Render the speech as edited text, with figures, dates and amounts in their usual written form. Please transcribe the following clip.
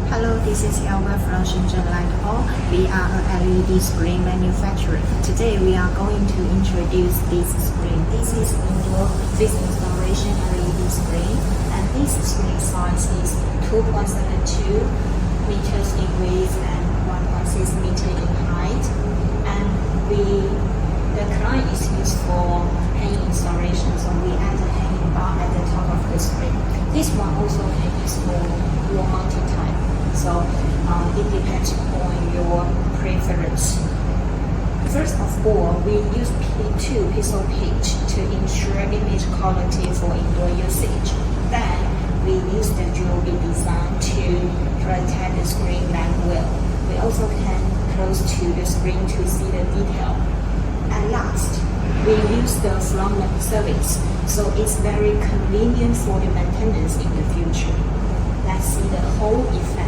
Hello, this is Elva from Shenzhen LIGHTALL. We are a LED screen manufacturer. Today we are going to introduce this screen. This is indoor fixed installation LED screen, and this screen size is 2.72 meters in width and 1.6 meter in height. And the client is used for hanging installation, so we add a hanging bar at the top of the screen. This one also can use for wall mounting type. So it depends on your preference. First of all, we use P2 pixel pitch to ensure image quality for indoor usage. Then we use the jewelry design to protect the screen back well. We also can close to the screen to see the detail. And last, we use the front service, so it's very convenient for the maintenance in the future. Let's see the whole effect.